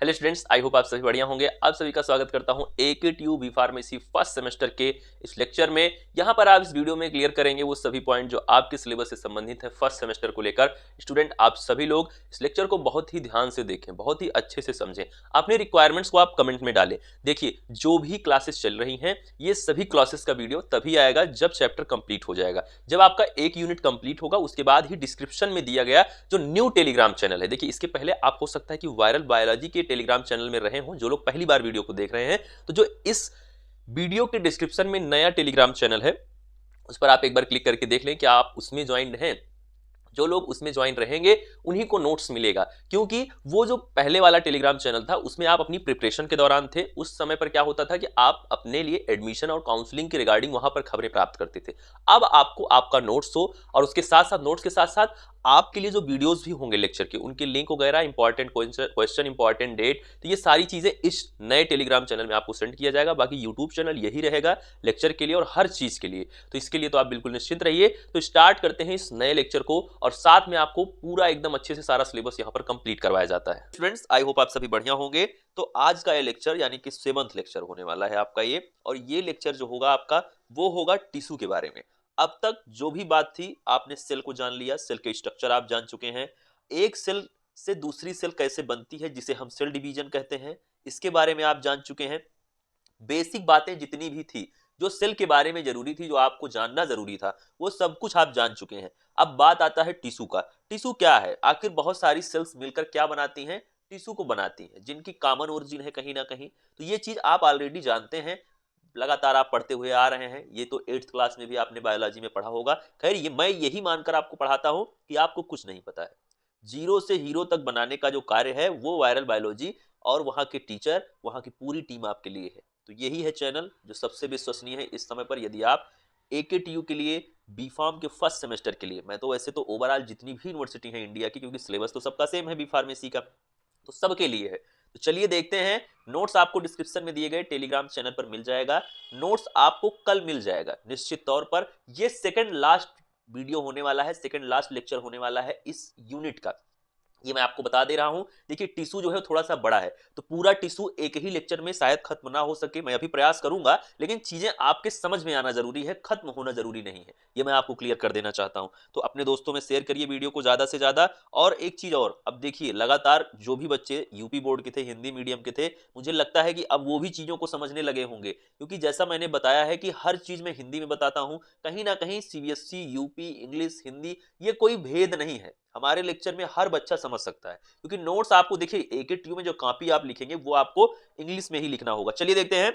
Hello students, I hope आप सभी बढ़िया होंगे। आप सभी का स्वागत करता हूं AKTU B pharmacy first semester के इस लेक्चर में। यहां पर आप इस वीडियो में क्लियर करेंगे वो सभी पॉइंट जो आपके सिलेबस से संबंधित है फर्स्ट सेमेस्टर को लेकर। स्टूडेंट आप सभी लोग इस लेक्चर को बहुत ही ध्यान से देखें, बहुत ही अच्छे से समझें। अपने रिक्वायरमेंट्स को आप कमेंट में डालें। देखिए, जो भी क्लासेस चल रही हैं ये सभी क्लासेस का वीडियो तभी आएगा जब चैप्टर कंप्लीट हो जाएगा। जब आपका एक यूनिट कंप्लीट होगा उसके बाद ही डिस्क्रिप्शन में दिया गया जो न्यू टेलीग्राम चैनल है, देखिए इसके पहले आप हो सकता है कि वायरल बायोलॉजी के टेलीग्राम चैनल में रहे हों, जो लोग पहली बार वीडियो को देख रहे हैं तो जो इस वीडियो के डिस्क्रिप्शन में नया टेलीग्राम चैनल है उस पर आप एक बार क्लिक करके देख लें कि आप उसमें ज्वाइंड हैं। जो लोग उसमें ज्वाइन रहेंगे उन्हीं को नोट्स मिलेगा, क्योंकि वो जो पहले वाला टेलीग्राम चैनल था उसमें आप अपनी प्रिपरेशन के दौरान थे। उस समय पर क्या होता था कि आप अपने लिए एडमिशन और काउंसलिंग के रिगार्डिंग वहां पर खबरें प्राप्त करते थे। अब आपको आपका नोट्स हो और उसके साथ साथ नोट्स के साथ साथ आपके लिए जो वीडियोस भी होंगे लेक्चर के, उनके लिंक वगैरह, इंपॉर्टेंट क्वेश्चन, इंपॉर्टेंट डेट, तो ये सारी चीजें इस नए टेलीग्राम चैनल में आपको सेंड किया जाएगा। बाकी यूट्यूब चैनल यही रहेगा लेक्चर के लिए और हर चीज के लिए, तो इसके लिए तो आप बिल्कुल निश्चिंत रहिए। तो स्टार्ट करते हैं इस नए लेक्चर को और साथ में आपको पूरा एकदम अच्छे से सारा सिलेबस यहाँ पर कंप्लीट करवाया जाता है। स्टूडेंट्स, आई होप आप सभी बढ़िया होंगे। तो आज का ये लेक्चर यानी कि 7th लेक्चर होने वाला है आपका ये, और ये लेक्चर जो होगा आपका वो होगा टिश्यू के बारे में। अब तक जो भी बात थी आपने सेल को जान लिया, सेल के स्ट्रक्चर आप जान चुके हैं, एक सेल से दूसरी सेल कैसे बनती है जिसे हम सेल डिवीजन कहते हैं, इसके बारे में आप जान चुके हैं। बेसिक बातें जितनी भी थी जो सेल के बारे में जरूरी थी, जो आपको जानना जरूरी था, वो सब कुछ आप जान चुके हैं। अब बात आता है टिश्यू का। टिश्यू क्या है? आखिर बहुत सारी सेल्स मिलकर क्या बनाती हैं? टिश्यू को बनाती हैं, जिनकी कॉमन ओरिजिन है कहीं ना कहीं। तो ये चीज आप ऑलरेडी जानते हैं, लगातार आप पढ़ते हुए आ रहे हैं। ये तो 8th क्लास में भी आपने बायोलॉजी में पढ़ा होगा। खैर, ये मैं यही मानकर आपको पढ़ाता हूं कि आपको कुछ नहीं पता है। जीरो से हीरो तक बनाने का जो कार्य है वो वायरल बायोलॉजी और वहां के टीचर, वहां की पूरी टीम आपके लिए है। तो यही है चैनल जो सबसे विश्वसनीय है इस समय पर। यदि आप AKTU के लिए, बी फार्म के फर्स्ट सेमेस्टर के लिए, मैं तो वैसे तो ओवरऑल जितनी भी यूनिवर्सिटी है इंडिया की, क्योंकि सिलेबस तो सबका सेम है बी फार्मेसी का, तो सबके लिए है। तो चलिए देखते हैं। नोट्स आपको डिस्क्रिप्शन में दिए गए टेलीग्राम चैनल पर मिल जाएगा। नोट्स आपको कल मिल जाएगा निश्चित तौर पर। ये सेकंड लास्ट वीडियो होने वाला है, सेकंड लास्ट लेक्चर होने वाला है इस यूनिट का, ये मैं आपको बता दे रहा हूं। देखिए, टिश्यू जो है थोड़ा सा बड़ा है, तो पूरा टिश्यू एक ही लेक्चर में शायद खत्म ना हो सके। मैं अभी प्रयास करूंगा, लेकिन चीजें आपके समझ में आना जरूरी है, खत्म होना जरूरी नहीं है। ये मैं आपको क्लियर कर देना चाहता हूं। तो अपने दोस्तों में शेयर करिए वीडियो को ज्यादा से ज्यादा। और एक चीज और, अब देखिए लगातार जो भी बच्चे यूपी बोर्ड के थे, हिंदी मीडियम के थे, मुझे लगता है कि अब वो भी चीजों को समझने लगे होंगे, क्योंकि जैसा मैंने बताया है कि हर चीज मैं हिंदी में बताता हूं। कहीं ना कहीं CBSE, यूपी, इंग्लिश, हिंदी, ये कोई भेद नहीं है। हमारे लेक्चर में हर बच्चा समझ सकता है, क्योंकि नोट्स आपको देखिए AKTU में जो कॉपी आप लिखेंगे वो आपको इंग्लिश में ही लिखना होगा। चलिए देखते हैं।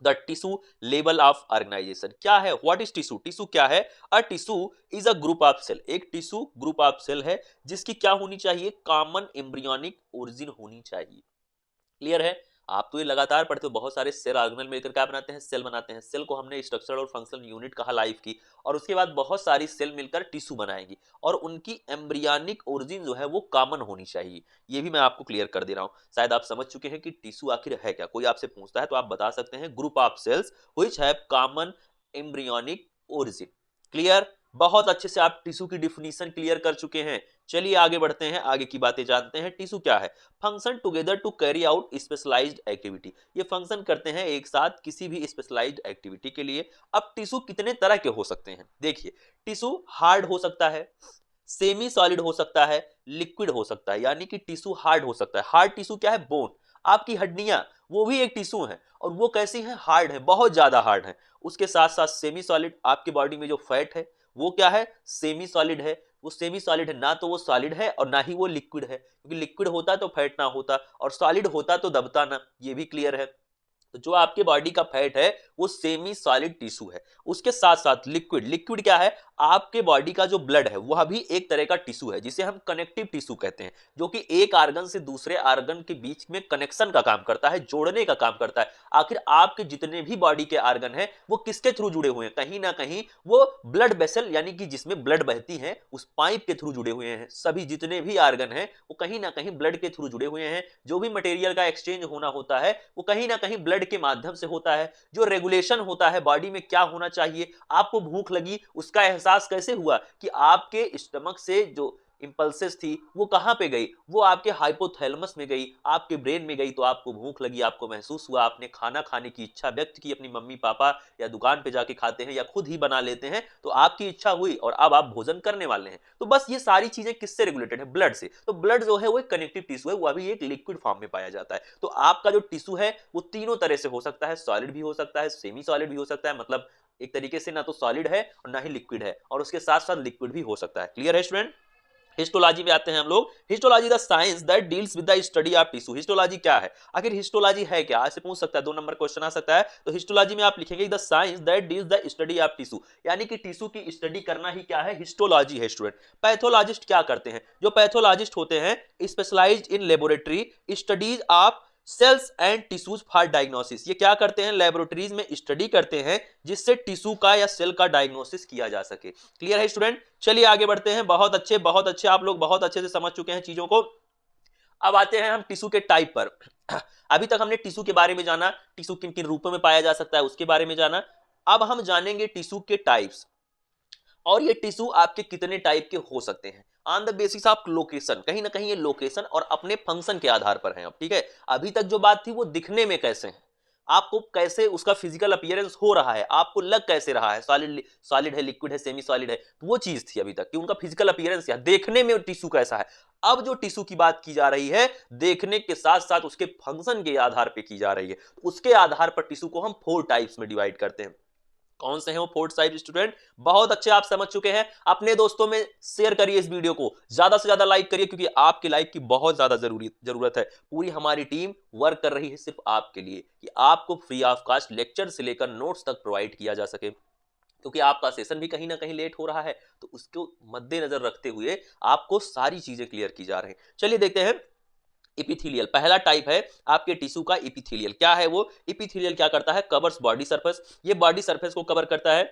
The tissue level of organisation क्या है? What is tissue? टिश्यू क्या है? A tissue is a group of cell. एक टिश्यू ग्रुप ऑफ सेल है जिसकी क्या होनी चाहिए? कॉमन एम्ब्रियोनिक ओरिजिन होनी चाहिए। क्लियर है? आप तो ये लगातार पढ़ते हो, बहुत सारे सेल ऑर्गेनल मिलकर क्या बनाते हैं? सेल बनाते हैं। सेल को हमने स्ट्रक्चरल और फंक्शनल यूनिट कहा लाइफ की, और उसके बाद बहुत सारी सेल मिलकर टिश्यू बनाएंगी, और उनकी एम्ब्रियोनिक ओरिजिन जो है वो कॉमन होनी चाहिए। ये भी मैं आपको क्लियर कर दे रहा हूं। शायद आप समझ चुके हैं कि टिश्यू आखिर है क्या। कोई आपसे पूछता है तो आप बता सकते हैं group of cells which have common embryonic origin. Clear? बहुत अच्छे से आप टिश्यू की डिफिनीशन क्लियर कर चुके हैं। चलिए आगे बढ़ते हैं, आगे की बातें जानते हैं। टिश्यू क्या है? Function together to carry out specialised activity. ये फंक्शन करते हैं एक साथ किसी भी स्पेशलाइज्ड एक्टिविटी के लिए। अब टिश्यू कितने तरह के हो सकते हैं? देखिए, टिश्यू हार्ड हो सकता है, सेमी सॉलिड हो सकता है, लिक्विड हो सकता है। यानी कि टिश्यू हार्ड हो सकता है। हार्ड टिश्यू क्या है? बोन, आपकी हड्डियां, वो भी एक टिश्यू है, और वो कैसी है? हार्ड है, बहुत ज्यादा हार्ड है। उसके साथ साथ सेमी सॉलिड, आपकी बॉडी में जो फैट है वो क्या है? सेमी सॉलिड है। वो सेमी सॉलिड है, ना तो वो सॉलिड है और ना ही वो लिक्विड है, क्योंकि लिक्विड होता तो फैट ना होता, और सॉलिड होता तो दबता ना। ये भी क्लियर है। तो जो आपके बॉडी का फैट है वो सेमी सॉलिड टिश्यू है। उसके साथ साथ लिक्विड, लिक्विड क्या है? आपके बॉडी का जो ब्लड है वह भी एक तरह का टिश्यू है, जिसे हम कनेक्टिव टिश्यू कहते हैं, जो कि एक आर्गन से दूसरे आर्गन के बीच में कनेक्शन का काम करता है, जोड़ने का काम करता है। आखिर आपके जितने भी बॉडी के आर्गन हैं वो किसके थ्रू जुड़े हुए हैं? कहीं ना कहीं वो ब्लड वेसल, यानी कि जिसमें ब्लड बहती है, उस पाइप के थ्रू जुड़े हुए हैं। सभी जितने भी आर्गन हैं वो कहीं ना कहीं ब्लड के थ्रू जुड़े हुए हैं। जो भी मटेरियल का एक्सचेंज होना होता है वो कहीं ना कहीं ब्लड के माध्यम से होता है। जो रेगुलेशन होता है बॉडी में क्या होना चाहिए, आपको भूख लगी, उसका एहसास कैसे हुआ? कि आपके स्टमक से जो इंपल्सेस थी वो कहाँ पे गई, वो आपके हाइपोथैलेमस में गई, आपके ब्रेन में गई। तो आपको भूख लगी, आपको महसूस हुआ, आपने खाना खाने की इच्छा व्यक्त की, अपनी मम्मी पापा या दुकान पे जाके खाते हैं या खुद ही बना लेते हैं, तो आपकी इच्छा हुई और अब आप भोजन करने वाले हैं। तो बस ये सारी चीजें किससे रेगुलेटेड है, ब्लड से। तो ब्लड जो है वो एक कनेक्टिव टिश्यू है, वो अभी एक लिक्विड फॉर्म में पाया जाता है। तो आपका जो टिश्यू है वो तीनों तरह से हो सकता है, सॉलिड भी हो सकता है, सेमी सॉलिड भी हो सकता है, मतलब एक तरीके से ना तो सॉलिड है और ना ही लिक्विड है, और उसके साथ साथ लिक्विड भी हो सकता है। क्लियर है स्टूडेंट? हिस्टोलॉजी में आते हैं हम लोग। Histology the science that deals with the study of tissue. Histology क्या है, आखिर हिस्टोलॉजी है क्या, ऐसे पूछ सकता है, 2 नंबर क्वेश्चन आ सकता है। तो हिस्टोलॉजी में आप लिखेंगे the science that deals the study of tissue, यानी कि टिश्यू की स्टडी करना ही क्या है, हिस्टोलॉजी है स्टूडेंट। पैथोलॉजिस्ट क्या करते हैं, जो पैथोलॉजिस्ट होते हैं specialised in laboratory studies of cells and tissues for diagnosis. ये क्या करते हैं, लेबोरेटरीज में स्टडी करते हैं जिससे टिश्यू का या सेल का डायग्नोसिस किया जा सके। क्लियर है स्टूडेंट? चलिए आगे बढ़ते हैं। बहुत अच्छे, आप लोग बहुत अच्छे से समझ चुके हैं चीजों को। अब आते हैं हम टिश्यू के टाइप पर। अभी तक हमने टिश्यू के बारे में जाना, टिश्यू किन किन रूपों में पाया जा सकता है उसके बारे में जाना। अब हम जानेंगे टिश्यू के टाइप्स, और ये टिश्यू आपके कितने टाइप के हो सकते हैं on the basis of location. कहीं ना कहीं ये लोकेशन और अपने फंक्शन के आधार पर है। अब ठीक है, अभी तक जो बात थी वो दिखने में कैसे है, आपको कैसे उसका फिजिकल अपीयरेंस हो रहा है, आपको लग कैसे रहा है, सॉलिड है, लिक्विड है, सेमी सॉलिड है, वो चीज थी अभी तक कि उनका फिजिकल अपीयरेंस क्या, देखने में टिश्यू कैसा है। अब जो टिश्यू की बात की जा रही है, देखने के साथ साथ उसके फंक्शन के आधार पर की जा रही है। उसके आधार पर टिश्यू को हम 4 टाइप्स में डिवाइड करते हैं। कौन से हैं वो 4 टाइप स्टूडेंट, बहुत अच्छे आप समझ चुके हैं। अपने दोस्तों में शेयर करिए इस वीडियो को, ज्यादा से ज्यादा लाइक करिए, क्योंकि आपके लाइक की बहुत ज्यादा जरूरत है। पूरी हमारी टीम वर्क कर रही है सिर्फ आपके लिए, कि आपको फ्री ऑफ कॉस्ट लेक्चर से लेकर नोट्स तक प्रोवाइड किया जा सके, क्योंकि आपका सेशन भी कहीं ना कहीं लेट हो रहा है। तो उसको मद्देनजर रखते हुए आपको सारी चीजें क्लियर की जा रही हैं। चलिए देखते हैं इपिथेलियल। पहला टाइप है आपके टिश्यू का इपिथेलियल। क्या है वो, इपिथेलियल क्या करता है, कवर्स बॉडी सरफेस। ये बॉडी सरफेस को कवर करता है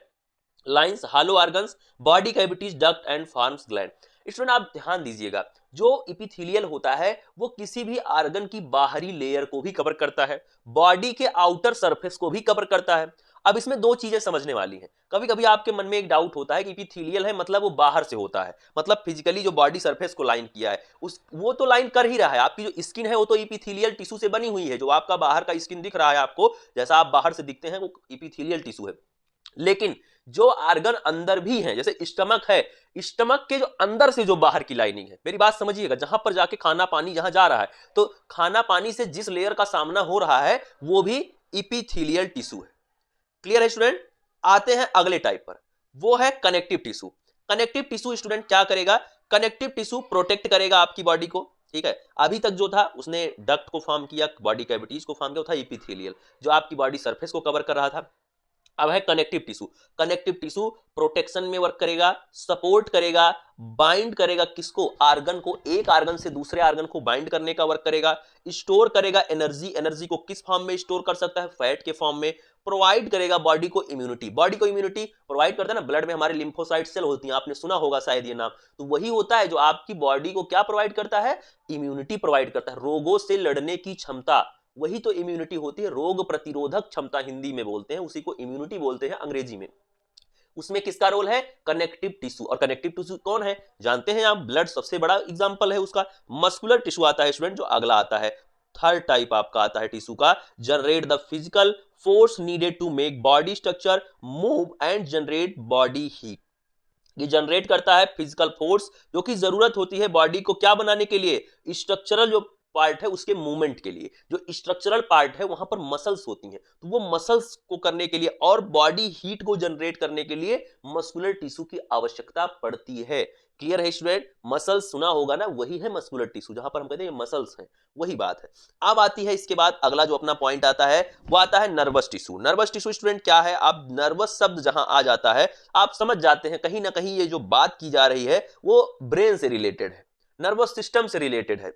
lines, hello organs, body cavities, duct and forms gland. Student आप ध्यान दीजिएगा, जो इपिथेलियल होता है वो किसी भी ऑर्गन की बाहरी लेयर को भी कवर करता है, बॉडी के आउटर सरफेस को भी कवर करता है। अब इसमें 2 चीजें समझने वाली हैं। कभी कभी आपके मन में एक डाउट होता है कि इपिथेलियल है मतलब वो बाहर से होता है, मतलब फिजिकली जो बॉडी सरफेस को लाइन किया है उस वो तो लाइन कर ही रहा है। आपकी जो स्किन है वो तो इपिथेलियल टिश्यू से बनी हुई है, जो आपका बाहर का स्किन दिख रहा है आपको, जैसा आप बाहर से दिखते हैं वो इपिथेलियल टिश्यू है। लेकिन जो आर्गन अंदर भी हैं, जैसे स्टमक है, स्टमक के जो अंदर से जो बाहर की लाइनिंग है, मेरी बात समझिएगा, जहां पर जाके खाना पानी जहां जा रहा है, तो खाना पानी से जिस लेयर का सामना हो रहा है वो भी इपिथेलियल टिश्यू है। क्लियर है स्टूडेंट? आते हैं अगले टाइप पर, वो है connective tissue. Connective tissue student क्या करेगा, कनेक्टिव टिश्यू प्रोटेक्ट करेगा आपकी बॉडी को। ठीक है, अभी तक जो था उसने डक्ट को फॉर्म किया, बॉडी कैविटीज को फॉर्म किया, वो था इपिथेलियल, जो आपकी बॉडी सरफेस को कवर कर रहा था। अब है connective tissue. Connective tissue protection में वर्क करेगा, सपोर्ट करेगा, बाइंड करेगा, किसको, आर्गन को, एक आर्गन से दूसरे आर्गन को बाइंड करने का वर्क करेगा, स्टोर करेगा एनर्जी, एनर्जी को किस फॉर्म में स्टोर कर सकता है, फैट के फॉर्म में, प्रोवाइड करेगा बॉडी को इम्यूनिटी। बॉडी को इम्यूनिटी प्रोवाइड करता है ना, ब्लड में हमारे लिम्फोसाइट सेल होती हैं, आपने सुना होगा शायद ये नाम, तो वही होता है जो आपकी बॉडी को क्या प्रोवाइड करता है, इम्यूनिटी प्रोवाइड करता है, रोगों से लड़ने की क्षमता, वही तो इम्यूनिटी होती है, रोग प्रतिरोधक क्षमता हिंदी में बोलते हैं, उसी को इम्यूनिटी बोलते हैं अंग्रेजी में। उसमें किसका रोल है, कनेक्टिव टिश्यू। और कनेक्टिव टिश्यू कौन है जानते हैं आप, ब्लड सबसे बड़ा एग्जांपल है उसका। मस्कुलर टिश्यू आता है स्टूडेंट, जो अगला आता है, थर्ड टाइप आपका आता है टिश्यू का, generate the physical force needed to make body structure move and generate body heat. ये जनरेट करता है फिजिकल फोर्स जो कि जरूरत होती है बॉडी को क्या बनाने के लिए, स्ट्रक्चरल जो पार्ट है उसके मूवमेंट के लिए। जो स्ट्रक्चरल पार्ट है वहां पर मसल्स होती हैं, तो वो मसल्स को करने के लिए और बॉडी हीट को जनरेट करने के लिए मस्कुलर टिश्यू की आवश्यकता पड़ती है। क्लियर है स्टूडेंट? मसल्स सुना होगा ना, वही है मस्कुलर टिश्यू, जहां पर हम कहते हैं मसल्स हैं, वही बात है। अब आती है इसके बाद अगला जो अपना पॉइंट आता है वो आता है nervous tissue. Nervous tissue student क्या है, आप नर्वस शब्द जहां आ जाता है आप समझ जाते हैं कहीं ना कहीं ये जो बात की जा रही है वो ब्रेन से रिलेटेड है, नर्वस सिस्टम से रिलेटेड है।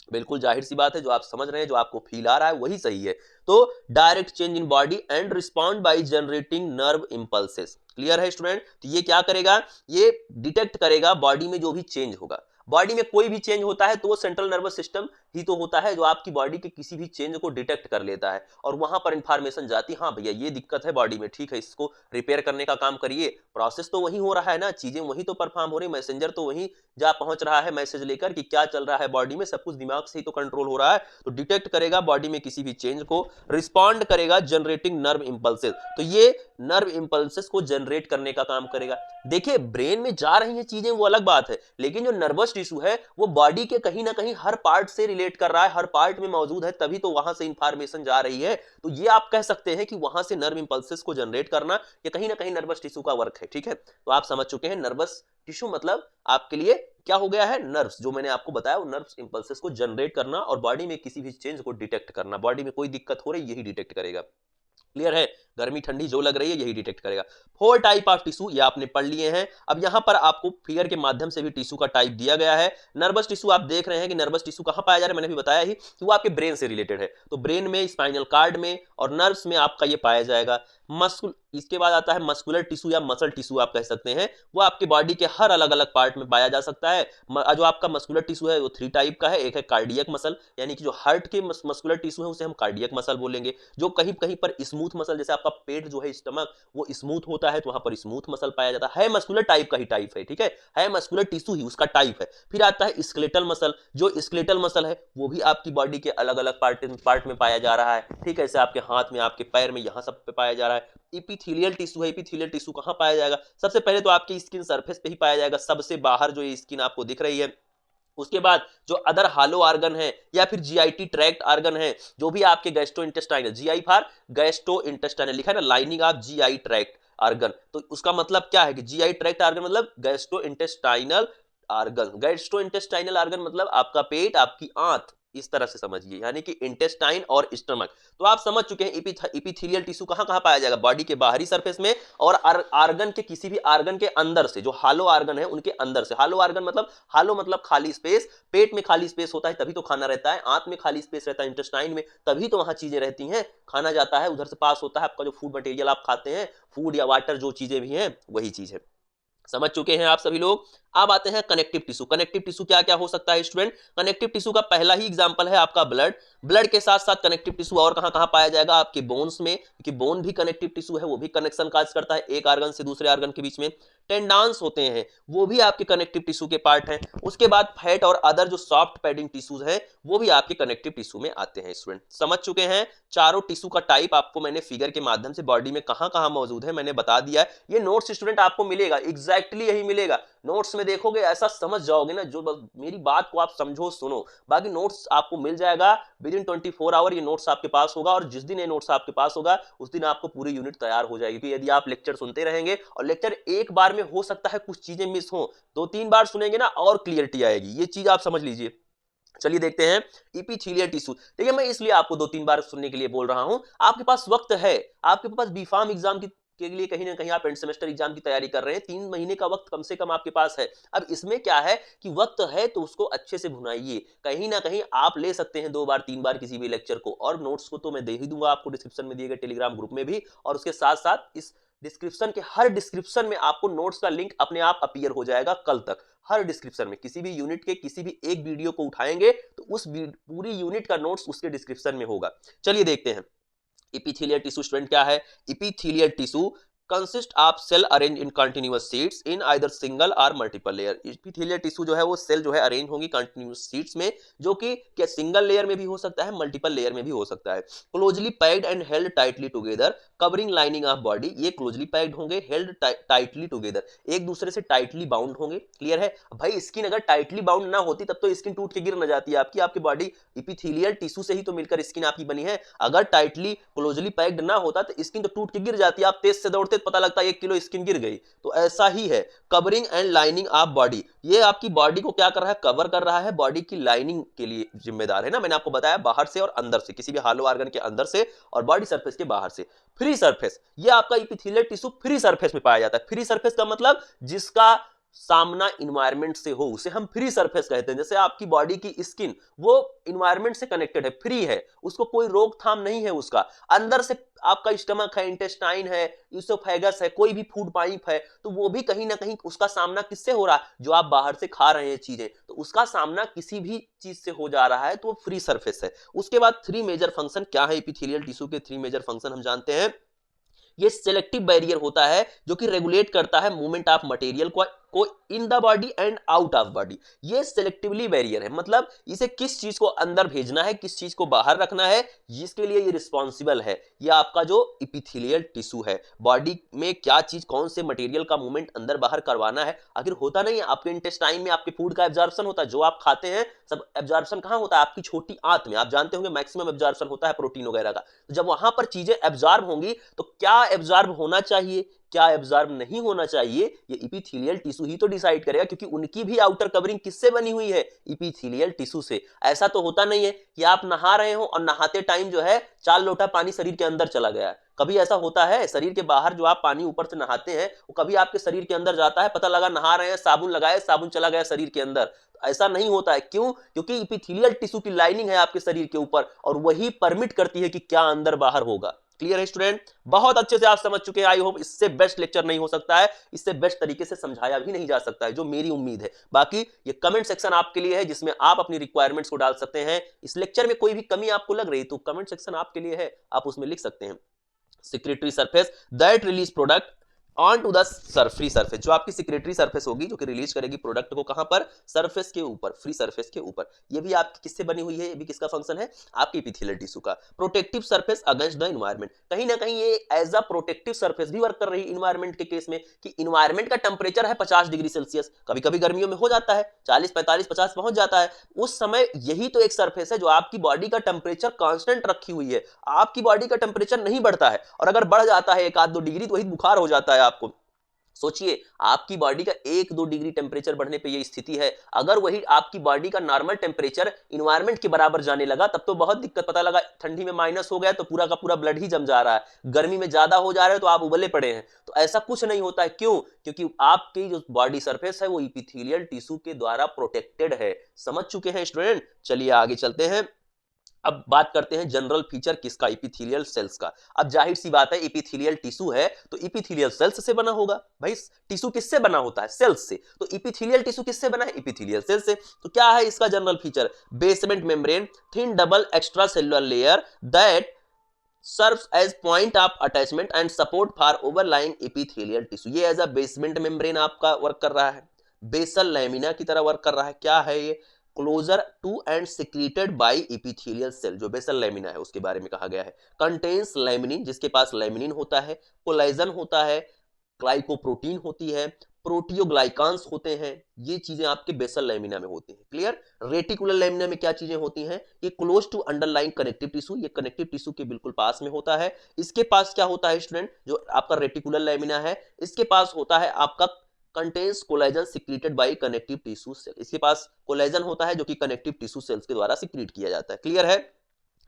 बिल्कुल जाहिर सी बात है, जो आप समझ रहे हैं, जो आपको फील आ रहा है वही सही है। तो direct change in body and respond by generating nerve impulses. Clear है स्टूडेंट? तो ये क्या करेगा, ये डिटेक्ट करेगा बॉडी में जो भी चेंज होगा। बॉडी में कोई भी चेंज होता है तो वो सेंट्रल नर्वस सिस्टम ही तो होता है जो आपकी बॉडी के किसी भी चेंज को डिटेक्ट कर लेता है और वहां पर इंफॉर्मेशन जाती है, हाँ भैया ये दिक्कत है बॉडी में, ठीक है इसको रिपेयर करने का काम करिए। प्रोसेस तो वही हो रहा है ना, चीजें वही तो परफॉर्म हो रही, मैसेंजर तो वही जा पहुंच रहा है मैसेज लेकर कि क्या चल रहा है बॉडी में, सब कुछ दिमाग से ही तो कंट्रोल हो रहा है। तो डिटेक्ट करेगा बॉडी में किसी भी चेंज को, रिस्पॉन्ड करेगा जनरेटिंग नर्व इंपल्सेस, तो ये नर्व इंपल्सेस को जनरेट करने का काम करेगा। देखिए ब्रेन में जा रही हैं चीजें वो अलग बात है, लेकिन जो नर्वस टिश्यू है वो बॉडी के कहीं ना कहीं हर पार्ट से रिलेट कर रहा है, हर पार्ट में मौजूद है, तभी तो वहां से इंफॉर्मेशन जा रही है। तो ये आप कह सकते हैं कि वहां से नर्व इंपल्सेस को जनरेट करना ये कहीं ना कहीं नर्वस टिश्यू का वर्क है, ठीक है। तो आप समझ चुके हैं नर्वस टिश्यू मतलब आपके लिए क्या हो गया है, नर्व्स, जो मैंने आपको बताया वो नर्व्स इंपल्सेस को जनरेट करना और बॉडी में किसी भी चेंज को डिटेक्ट करना, बॉडी में कोई दिक्कत हो रही यही डिटेक्ट करेगा। क्लियर है, गर्मी ठंडी जो लग रही है यही डिटेक्ट करेगा। 4 टाइप ऑफ टिश्यू ये आपने पढ़ लिए हैं। अब यहां पर आपको फिगर के माध्यम से भी टिश्यू का टाइप दिया गया है। नर्वस टिश्यू आप देख रहे हैं कि नर्वस टिश्यू कहां पाया जा रहा है, मैंने भी बताया ही कि वो आपके ब्रेन से रिलेटेड है, तो ब्रेन में, स्पाइनल कार्ड में और नर्व्स में आपका ये पाया जाएगा। मस्कुल, इसके बाद आता है मस्कुलर टिश्यू या मसल टिश्यू आप कह सकते हैं, वो आपके बॉडी के हर अलग अलग पार्ट में पाया जा सकता है। जो आपका मस्कुलर टिश्यू है वो 3 टाइप का है, एक है कार्डियक मसल, यानी कि जो हार्ट के मस्कुलर टिश्यू है उसे हम कार्डियक मसल बोलेंगे। जो कहीं कहीं पर स्मूथ मसल, जैसे आपका पेट जो है स्टमक वो स्मूथ होता है तो वहां पर स्मूथ मसल पाया जाता है मस्कुलर टाइप का ही टाइप है, ठीक है मस्कुलर टिश्यू ही उसका टाइप है। फिर आता है स्केलेटल मसल, जो स्केलेटल मसल है वो भी आपकी बॉडी के अलग अलग पार्ट में पाया जा रहा है, ठीक है, जैसे आपके हाथ में, आपके पैर में, यहां सब पे पाया जा रहा है। इपिथेलियल टिश्यू है, इपिथेलियल टिश्यू कहां पाया जाएगा, सबसे पहले तो आपकी स्किन सरफेस पे ही पाया जाएगा, सबसे बाहर जो ये स्किन आपको दिख रही है। उसके बाद जो अदर हालो आर्गन है या फिर जीआईटी ट्रैक्ट आर्गन है, जो भी आपके gastrointestinal, GI for gastrointestinal लिखा है ना, lining of GI tract organ, तो उसका मतलब क्या है कि जीआई ट्रैक्ट आर्गन मतलब gastrointestinal organ. Gastrointestinal organ मतलब आपका पेट, आपकी आंत, इस तरह से समझिए, यानी कि इंटेस्टाइन और स्टमक। तो आप समझ चुके हैं इपिथेलियल टिश्यू कहां कहां पाया जाएगा, बॉडी के बाहरी सरफेस में और आर्गन के किसी भी आर्गन के अंदर से, जो हालो आर्गन है उनके अंदर से। हालो आर्गन मतलब, हालो मतलब खाली स्पेस, पेट में खाली स्पेस होता है तभी तो खाना रहता है, आंत में खाली स्पेस रहता है इंटेस्टाइन में, तभी तो वहां चीजें रहती हैं, खाना जाता है उधर से पास होता है, आपका जो फूड मटेरियल आप खाते हैं, फूड या वाटर जो चीजें भी हैं वही चीज है। समझ चुके हैं आप सभी लोग। अब आते हैं कनेक्टिव टिश्यू। कनेक्टिव टिश्यू क्या क्या हो सकता है स्टूडेंट, कनेक्टिव टिश्यू का पहला ही एग्जांपल है आपका ब्लड। ब्लड के साथ साथ कनेक्टिव टिश्यू और कहां कहां पाया जाएगा, आपके बोन्स में, क्योंकि बोन भी कनेक्टिव टिश्यू है, वो भी कनेक्शन काज करता है एक आर्गन से दूसरे आर्गन के बीच में। टेंडांस होते हैं वो भी आपके कनेक्टिव टिश्यू के पार्ट हैं। उसके बाद फैट और अदर जो सॉफ्ट पैडिंग टिश्यूज हैं वो भी आपके कनेक्टिव टिश्यू में आते हैं। स्टूडेंट समझ चुके हैं, चारों टिश्यू का टाइप आपको मैंने फिगर के माध्यम से बॉडी में कहां कहां मौजूद है मैंने बता दिया है। ये नोट्स स्टूडेंट आपको मिलेगा, एग्जैक्टली यही मिलेगा। नोट्स में देखोगे ऐसा समझ जाओगे ना, जो बस मेरी बात को आप समझो सुनो, बाकी नोट्स आपको मिल जाएगा विद इन 24 आवर, ये नोट्स आपके पास होगा, और जिस दिन ये नोट्स आपके पास होगा उस दिन आपको पूरी यूनिट तैयार हो जाएगी। क्योंकि यदि आप लेक्चर सुनते रहेंगे, और लेक्चर एक बार में हो सकता है कुछ चीजें मिस हो, 2-3 बार सुनेंगे ना और क्लियरिटी आएगी, ये चीज आप समझ लीजिए। चलिए देखते हैं इपिथेलियल टिश्यू। देखिए मैं इसलिए आपको 2-3 बार सुनने के लिए बोल रहा हूं, आपके पास वक्त है, आपके पास बीफार्म एग्जाम की के लिए कहीं ना कहीं आप एंड सेमेस्टर एग्जाम की तैयारी कर रहे हैं, 3 महीने का वक्त कम से कम आपके पास है। अब इसमें क्या है कि वक्त है तो उसको अच्छे से भुनाइए, कहीं ना कहीं आप ले सकते हैं 2 बार 3 बार किसी भी लेक्चर को, और नोट्स को तो मैं दे ही दूंगा आपको डिस्क्रिप्शन में दिए गए टेलीग्राम ग्रुप में भी, और उसके साथ साथ इस डिस्क्रिप्शन के हर डिस्क्रिप्शन में आपको नोट्स का लिंक अपने आप अपीयर हो जाएगा कल तक। हर डिस्क्रिप्शन में किसी भी यूनिट के किसी भी एक वीडियो को उठाएंगे तो उस पूरी यूनिट का नोट्स उसके डिस्क्रिप्शन में होगा। चलिए देखते हैं इपिथेलियल टिश्यू स्टूडेंट क्या है। Epithelial tissue consist of cell arrange in continuous sheets in either single और मल्टीपल लेयर। इपिथेलियल टिश्यू जो है वो सेल जो है अरेंज होंगी कंटिन्यूअस शीट्स में, जो कि क्या सिंगल लेयर में भी हो सकता है, मल्टीपल लेयर में भी हो सकता है। Closely packed and held tightly together covering lining of body, ये क्लोजली पैक्ड होंगे, हेल्ड टाइटली टुगेदर, एक दूसरे से टाइटली बाउंड होंगे। क्लियर है भाई, स्किन अगर टाइटली बाउंड ना होती तब तो स्किन टूट के गिर न जाती है आपकी बॉडी इपिथेलियल टिश्यू से ही तो मिलकर स्किन आपकी बनी है। अगर टाइटली क्लोजली पैक्ड ना होता तो स्किन तो टूट के गिर जाती है, आप तेज से दौड़ते पता लगता है 1 किलो स्किन गिर गई। तो ऐसा ही है covering and lining of body, ये आपकी बॉडी को क्या कर रहा है, कवर कर रहा है, बॉडी की लाइनिंग के लिए जिम्मेदार है ना, मैंने आपको बताया बाहर से और अंदर से, किसी भी हालो आर्गन के अंदर से और बॉडी सरफेस के बाहर से। फ्री सरफेस, ये आपका इपिथेलियल टिश्यू फ्री सरफेस में पाया जाता है। फ्री सरफेस का मतलब जिसका सामना इन्वायरमेंट से हो उसे हम फ्री सरफेस कहते हैं। जैसे आपकी बॉडी की स्किन वो इन्वायरमेंट से कनेक्टेड है, फ्री है, उसको कोई रोकथाम नहीं है उसका। अंदर से आपका स्टमक है, इंटेस्टाइन है, यूसोफेगस है, कोई भी फूड पाइप है, तो वो भी कहीं ना कहीं उसका सामना किससे हो रहा है, जो आप बाहर से खा रहे हैं चीजें, तो उसका सामना किसी भी चीज से हो जा रहा है, तो वो फ्री सरफेस है। उसके बाद थ्री मेजर फंक्शन क्या है एपिथेलियल टिश्यू के? थ्री मेजर फंक्शन हम जानते हैं। ये सेलेक्टिव बैरियर होता है जो कि रेगुलेट करता है मूवमेंट ऑफ मटेरियल को in the body and out of body. ये सेलेक्टिवली बैरियर है, मतलब इसे किस चीज को अंदर भेजना है, किस चीज को बाहर रखना है, जिसके लिए ये रिस्पॉन्सिबल है। ये आपका जो इपिथेलियल टिश्यू है, बॉडी में क्या चीज, कौन से मटेरियल का मूवमेंट अंदर बाहर करवाना है। आखिर होता नहीं है, आपके इंटेस्टाइन में आपके फूड का एब्जॉर्प्शन होता है, जो आप खाते हैं सब एब्जॉर्प्शन कहां होता है, आपकी छोटी आंत में। आप जानते होंगे मैक्सिमम एब्जॉर्प्शन होता है प्रोटीन वगैरह का। तो जब वहां पर चीजें एब्जॉर्ब होंगी तो क्या एब्जॉर्ब होना चाहिए, क्या एब्जॉर्ब नहीं होना चाहिए, ये इपिथेलियल टिश्यू ही तो डिसाइड करेगा, क्योंकि उनकी भी आउटर कवरिंग किससे बनी हुई है, इपिथेलियल टिश्यू से। ऐसा तो होता नहीं है कि आप नहा रहे हो और नहाते टाइम जो है 4 लोटा पानी शरीर के अंदर चला गया है। कभी ऐसा होता है शरीर के बाहर जो आप पानी ऊपर से नहाते हैं वो कभी आपके शरीर के अंदर जाता है, पता लगा नहा रहे हैं, साबुन लगाए, साबुन चला गया शरीर के अंदर? तो ऐसा नहीं होता है। क्यों? क्योंकि इपिथेलियल टिश्यू की लाइनिंग है आपके शरीर के ऊपर और वही परमिट करती है कि क्या अंदर बाहर होगा। क्लियर है स्टूडेंट? बहुत अच्छे से आप समझ चुके हैं। आई होप इससे बेस्ट लेक्चर नहीं हो सकता है, इससे बेस्ट तरीके से समझाया भी नहीं जा सकता है, जो मेरी उम्मीद है। बाकी ये कमेंट सेक्शन आपके लिए है जिसमें आप अपनी रिक्वायरमेंट्स को डाल सकते हैं। इस लेक्चर में कोई भी कमी आपको लग रही तो कमेंट सेक्शन आपके लिए है, आप उसमें लिख सकते हैं। Secretory surface that release product on to the free surface, जो आपकी सिक्रेटरी सरफेस होगी जो कि रिलीज करेगी प्रोडक्ट को कहां पर, सरफेस के ऊपर, फ्री सरफेस के ऊपर। ये भी आपकी किससे बनी हुई है, ये भी किसका फंक्शन है, आपकी एपिथेलियल टिश्यू का। Protective surface against the environment, कहीं ना कहीं ये एज अ प्रोटेक्टिव सरफेस भी वर्क कर रही है इन्वायरमेंट के केस में, कि इन्वायरमेंट का टेम्परेचर है 50 डिग्री सेल्सियस, कभी कभी गर्मियों में हो जाता है 40, 45, 50 पहुंच जाता है। उस समय यही तो एक सरफेस है जो आपकी बॉडी का टेम्परेचर कांस्टेंट रखी हुई है। आपकी बॉडी का टेम्परेचर नहीं बढ़ता है, और अगर बढ़ जाता है 1-2 डिग्री तो वही बुखार हो जाता है आपको। सोचिए, आपकी बॉडी का 1-2 डिग्री टेम्परेचर बढ़ने पे ये स्थिति है। अगर वही आपकी बॉडी का नॉर्मल टेम्परेचर इन्वायरमेंट के बराबर जाने लगा तब तो बहुत दिक्कत। पता लगा ठंडी में माइनस हो गया तो पूरा का पूरा ब्लड ही जम जा रहा है, गर्मी में ज्यादा हो जा रहा है तो आप उबले पड़े हैं। तो ऐसा कुछ नहीं होता है। क्यों? क्योंकि आपकी जो बॉडी सरफेस है वो इपिथेलियल टिश्यू के द्वारा प्रोटेक्टेड है। समझ चुके हैं स्टूडेंट? चलिए आगे चलते हैं। अब बात करते हैं जनरल फीचर किसका, इपिथेलियल सेल्स का। अब जाहिर सी बात है, इपिथेलियल टिश्यू है तो इपिथेलियल सेल्स से बना होगा। भाई टिश्यू किससे बना होता है, सेल्स से, तो इपिथेलियल टिश्यू किससे बना है, इपिथेलियल सेल से। तो क्या है इसका general feature, basement membrane, thin double extra cellular layer that serves as point of attachment and support for overlying epithelial tissue. ये एज अ बेसमेंट मेम्ब्रेन आपका वर्क कर रहा है, बेसल लैमिना की तरह वर्क कर रहा है। क्या है ये, closer to and secreted by epithelial cell, जो बेसल लैमिना है उसके बारे में कहा गया है। कंटेन्स लैमिनिन, जिसके पास लैमिनिन होता है, कोलाइजन होता है, ग्लाइकोप्रोटीन होती है, प्रोटियोग्लाइकान्स होते हैं। ये चीजें आपके बेसल लैमिना में होती हैं। क्लियर? रेटिकुलर लैमिना में क्या चीजें होती हैं, ये close to underline connective tissue, ये कनेक्टिव टिश्यू के बिल्कुल पास में होता है। इसके पास क्या होता है स्टूडेंट, जो आपका रेटिकुलर लैमिना है इसके पास होता है आपका contains collagen secreted by connective tissue cell. इसके पास कोलेजन होता है जो कि कनेक्टिव टिश्यू सेल्स के द्वारा सिक्रीट किया जाता है। क्लियर है?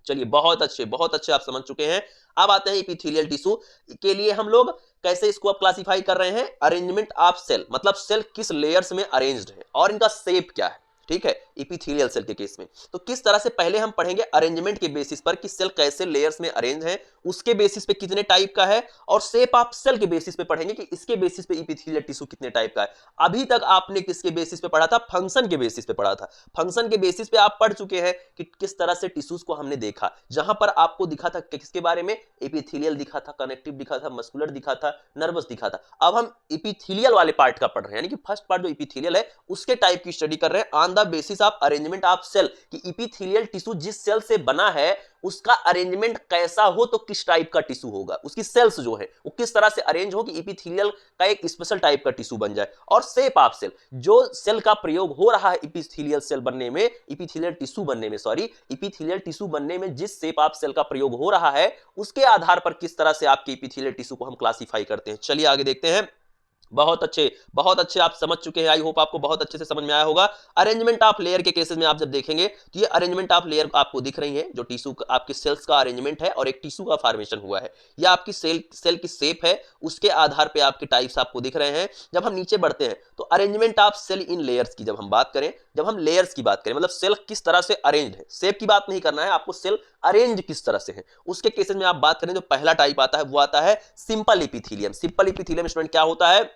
चलिए बहुत अच्छे आप समझ चुके हैं। अब आते हैं इपिथेलियल टिश्यू के लिए हम लोग कैसे इसको अब क्लासिफाई कर रहे हैं, अरेंजमेंट ऑफ सेल, मतलब सेल किस लेयर्स में अरेंज्ड है और इनका शेप क्या है। ठीक है, इपिथेलियल सेल के केस में तो किस तरह से पहले हम पढ़ेंगे अरेंजमेंट के बेसिस पर कि सेल कैसे लेयर्स में अरेंज है, उसके बेसिस पे कितने टाइप का है, और शेप ऑफ सेल के बेसिस पे पढ़ेंगे कि इसके बेसिस पे इपिथेलियल टिश्यू कितने टाइप का है। अभी तक आपने किसके बेसिस पे पढ़ा था, फंक्शन के बेसिस पे पढ़ा था। फंक्शन के बेसिस पे आप पढ़ चुके हैं कि किस तरह से टिश्यूज को हमने देखा, जहां पर आपको दिखा था किसके बारे में, एपिथेलियल दिखा था, कनेक्टिव दिखा था, मस्कुलर दिखा था, नर्वस दिखा था। अब हम इपिथेलियल वाले पार्ट का पढ़ रहे हैं, यानी कि फर्स्ट पार्ट जो इपिथेलियल है उसके टाइप की स्टडी कर रहे हैं on the basis of arrangement of cell, कि इपिथेलियल टिश्यू जिस सेल से बना है उसका अरेंजमेंट कैसा हो, तो किस टाइप का टिश्यू होगा, उसकी सेल्स जो है वो किस तरह से अरेंज हो कि इपिथेलियल का एक स्पेशल टाइप का टिश्यू बन जाए। और शेप ऑफ सेल, जो सेल का प्रयोग हो रहा है इपिथेलियल सेल बनने में, इपिथेलियल टिश्यू बनने में, इपिथेलियल टिश्यू बनने में जिस शेप ऑफ सेल का प्रयोग हो रहा है उसके आधार पर किस तरह से आपके इपिथेलियल टिश्यू को हम क्लासिफाई करते हैं। चलिए आगे देखते हैं। बहुत अच्छे आप समझ चुके हैं। आई होप आपको बहुत अच्छे से समझ में आया होगा। अरेंजमेंट ऑफ लेयर के केसेस में आप जब देखेंगे तो ये अरेंजमेंट ऑफ लेयर आपको दिख रही है, जो टिश्यू आपके सेल्स का अरेंजमेंट है और एक टिश्यू का फॉर्मेशन हुआ है। ये आपकी सेल की शेप है, उसके आधार पे आपके टाइप्स आपको दिख रहे हैं। जब हम नीचे बढ़ते हैं तो arrangement of cell in layers की जब हम बात करें, जब हम लेयर्स की बात करें मतलब सेल किस तरह से अरेंज्ड है, शेप की बात नहीं करना है आपको, सेल अरेंज किस तरह से है उसके केसेस में आप बात करें, जो पहला टाइप आता है वो आता है simple epithelium. Simple epithelium student क्या होता है?